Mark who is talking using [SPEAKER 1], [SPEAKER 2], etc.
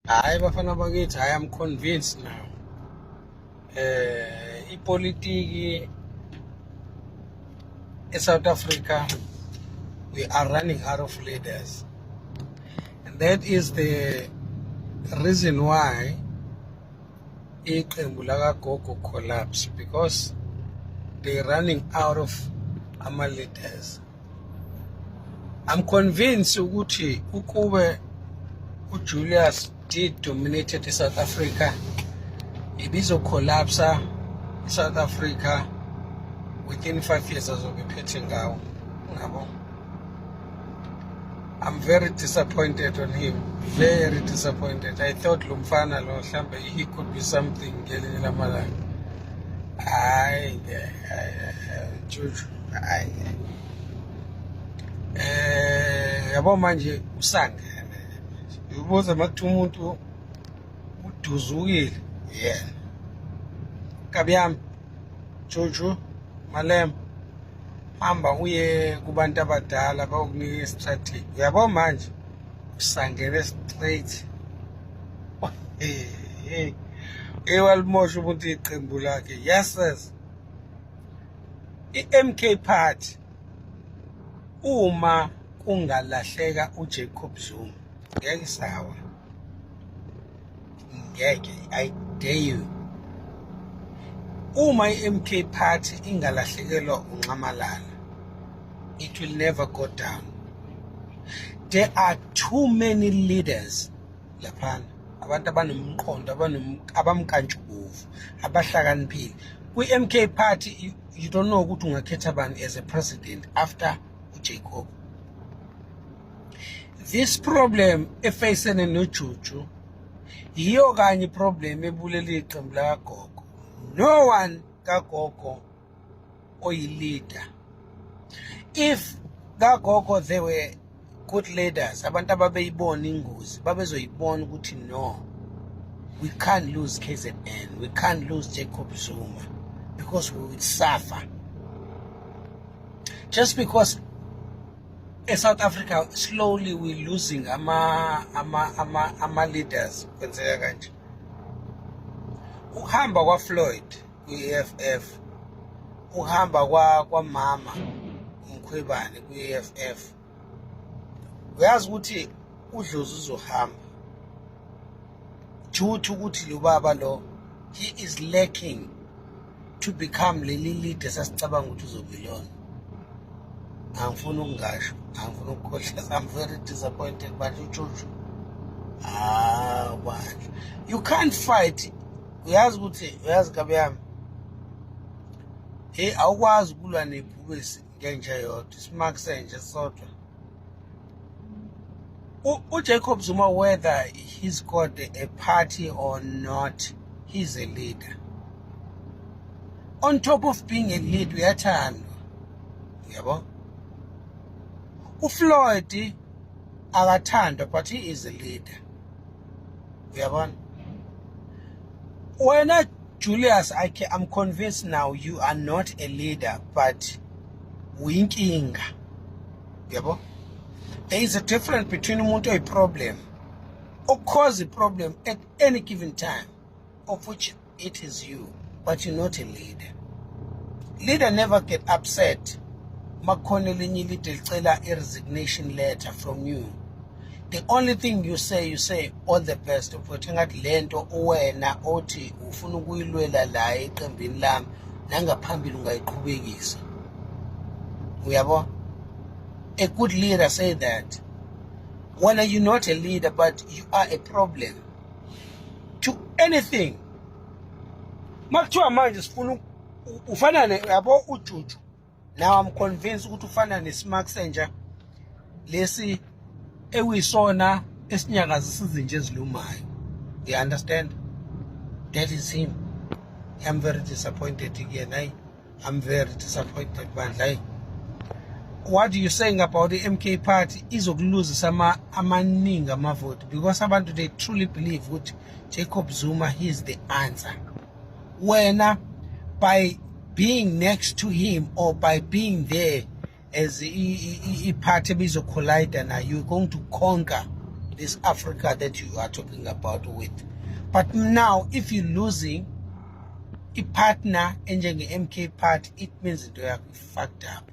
[SPEAKER 1] Hayi bafana bakithi, I am convinced now. Ipolitiki eSouth Africa, we are running out of leaders. And that is the reason why iqembu lakaGogo collapse, because they're running out of ama leaders. I'm convinced ukuthi ukube uJulius did dominated South Africa, ibizo collapse South Africa within 5 years azobe phethe ngawo. Ngabo, I'm very disappointed on him, very disappointed. I thought lo mfana lo mhlambe he could be something ngelinye lamalanga. Hayi Juju, hayi. Yabo manje usangene. Ubuza makuthi umuntu uduzukile, yeah. Kabiyami, Juju, Malem, hamba uye kubantu abadala bayokunika istrategy. Yabo manje usangene straight. Ewalimosha umuntu iqembu lakhe. Yes, i-MK Party uma kungalahleka uJacob Zuma ngeke sawa, ngeke, I dare you. Uma i-MK Party ingalahlekelwa uNxamalala, it will never go down. There are too many leaders laphana, abantu abanomqondo, abamkantshubovu, abahlakaniphile. Kwi-MK Party you don't know ukuthi ungakhetha bani as a president after uJacob. This problem efacene noJuju yiyo kanye problem ebulele iqembu lakaGogo. No one kaGogo oyi-leader. If kaGogo they were good leaders, abantu ababeyibona ingozi babezoyibona ukuthi no, we can't lose KZN, we can't lose Jacob Zuma, because we would suffer. Just because South Africa slowly we're losing ama leaders kwenzeka kanje. Uhamba kwa Floyd kwi-EFF, uhamba kwa mama uMkhwebane kwi-EFF, uyazi ukuthi uDlozi uzohamba due to ukuthi lo baba lo he is lacking to become leli leader sasicabanga ukuthi uzobelona. Angifuna ukungasho, angifuna ukukhohlisa. I'm very disappointed, but uJuju, bandla, you can't fight. Uyazi ukuthi, uyazi Kabiyami, awukwazi ukulwa nebhubesi ngenja yodwa, isimak senje sodwa. uJacob Zuma, whether he's got a party or not, he's a leader. On top of being a leader, uyathandwa, yabo. uFloyd akathandwa, but he is a leader, uyabona. Wena Julius, I'm convinced now you are not a leader, but uyinkinga, yabo. There is a difference between umuntu oyi problem or cause a problem at any given time, of which it is you, but you're not a leader. Leader never get upset makhona elinye ilide licela a resignation letter from you. The only thing you say all the best, ukuthi ngathi lento wena othi ufuna ukuyilwela la eqembini lami nangaphambili ungayiqhubekisa, uyabo. A good leader say that. When you're not a leader, but you are a problem to anything. Makuthiwa manje sifuna ufanane yabo uJuju. Now I'm convinced ukuthi ufana neSmark Senja lesi ewisona esinyakaza izinje ezilumayo. You understand? That is him. I'm very disappointed again. I'm very disappointed, bandla. What are you saying about the MK Party? Izokuluzisa amaningi amavote, because abantu they truly believe that Jacob Zuma he is the answer. Wena by being next to him or by being there as a party bizo collide, now you're going to conquer this Africa that you are talking about with. But now, if you're losing a partner, MK part, it means that you are fucked up.